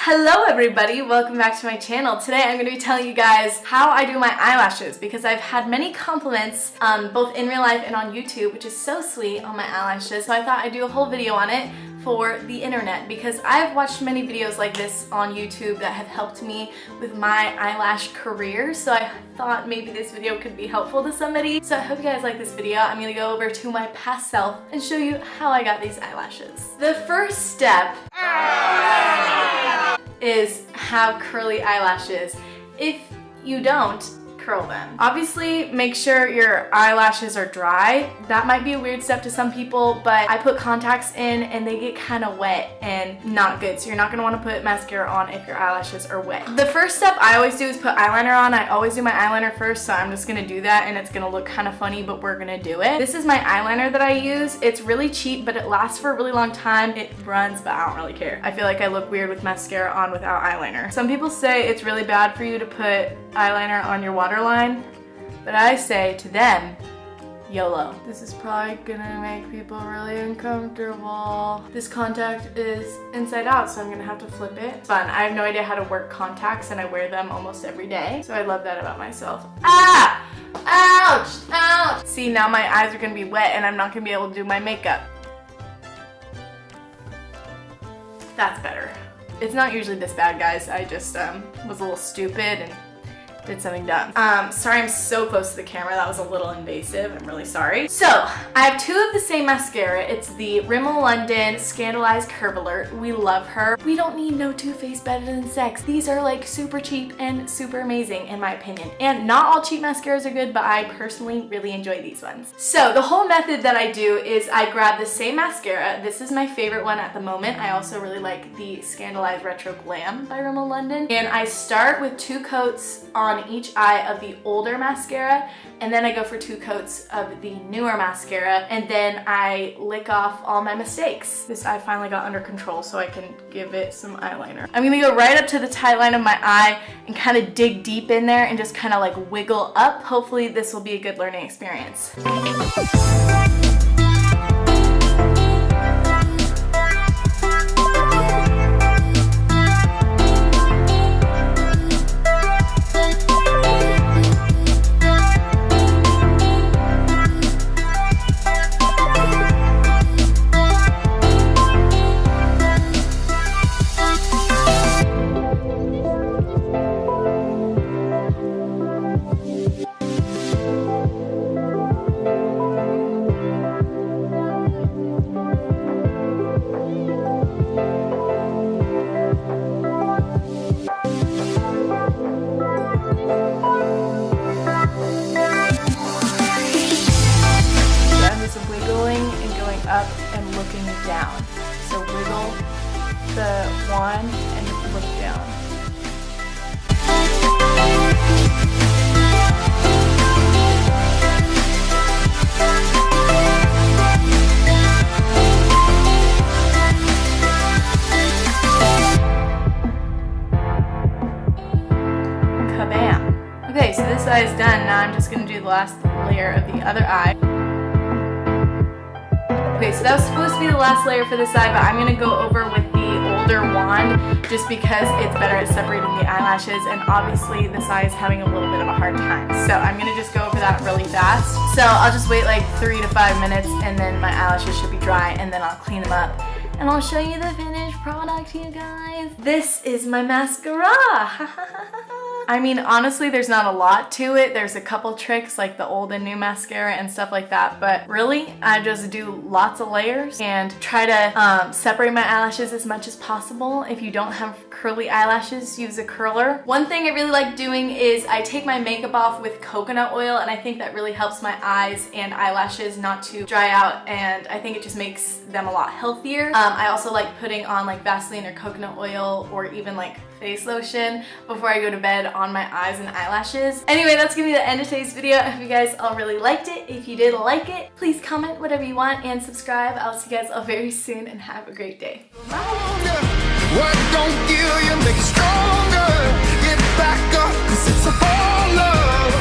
Hello everybody, welcome back to my channel. Today I'm going to be telling you guys how I do my eyelashes because I've had many compliments both in real life and on YouTube, which is so sweet, on my eyelashes. So I thought I'd do a whole video on it for the internet because I've watched many videos like this on YouTube that have helped me with my eyelash career. So I thought maybe this video could be helpful to somebody. So I hope you guys like this video. I'm going to go over to my past self and show you how I got these eyelashes. The first step is have curly eyelashes. If you don't, curl them. Obviously, make sure your eyelashes are dry. That might be a weird step to some people, but I put contacts in and they get kind of wet and not good. So you're not gonna want to put mascara on if your eyelashes are wet. The first step I always do is put eyeliner on. I always do my eyeliner first, so I'm just gonna do that and it's gonna look kind of funny, but we're gonna do it. This is my eyeliner that I use. It's really cheap, but it lasts for a really long time. It runs, but I don't really care. I feel like I look weird with mascara on without eyeliner. Some people say it's really bad for you to put eyeliner on your waterline, but I say to them, YOLO. This is probably gonna make people really uncomfortable. This contact is inside out, so I'm gonna have to flip it. It's fun. I have no idea how to work contacts and I wear them almost every day, so I love that about myself. Ah! Ouch! Ouch! See, now my eyes are gonna be wet and I'm not gonna be able to do my makeup. That's better. It's not usually this bad, guys. I just was a little stupid and did something dumb. Sorry I'm so close to the camera. That was a little invasive. I'm really sorry. So, I have two of the same mascara. It's the Rimmel London Scandalized Curve Alert. We love her. We don't need no Too Faced better than sex. These are like super cheap and super amazing in my opinion. And not all cheap mascaras are good, but I personally really enjoy these ones. So, the whole method that I do is I grab the same mascara. This is my favorite one at the moment. I also really like the Scandalized Retro Glam by Rimmel London. And I start with 2 coats on each eye of the older mascara, and then I go for 2 coats of the newer mascara, and then I lick off all my mistakes. This eye finally got under control, so I can give it some eyeliner. I'm gonna go right up to the tight line of my eye and kind of dig deep in there and just kind of like wiggle up. Hopefully this will be a good learning experience. Up and looking down. So wiggle the wand and look down. Kabam! Okay, so this eye is done. Now I'm just going to do the last layer of the other eye. Okay, so that was supposed to be the last layer for this eye, but I'm going to go over with the older wand just because it's better at separating the eyelashes, and obviously this eye is having a little bit of a hard time. So I'm going to just go over that really fast. So I'll just wait like 3 to 5 minutes and then my eyelashes should be dry, and then I'll clean them up and I'll show you the finished product, you guys. This is my mascara. I mean, honestly, there's not a lot to it. There's a couple tricks like the old and new mascara and stuff like that, but really, I just do lots of layers and try to separate my eyelashes as much as possible. If you don't have curly eyelashes, use a curler. One thing I really like doing is I take my makeup off with coconut oil, and I think that really helps my eyes and eyelashes not to dry out, and I think it just makes them a lot healthier. I also like putting on like Vaseline or coconut oil or even like face lotion before I go to bed on my eyes and eyelashes. Anyway, that's gonna be the end of today's video. I hope you guys all really liked it. If you did like it, please comment whatever you want and subscribe. I'll see you guys all very soon and have a great day. What don't kill you, make you stronger. Get back up, 'cause it's a whole love.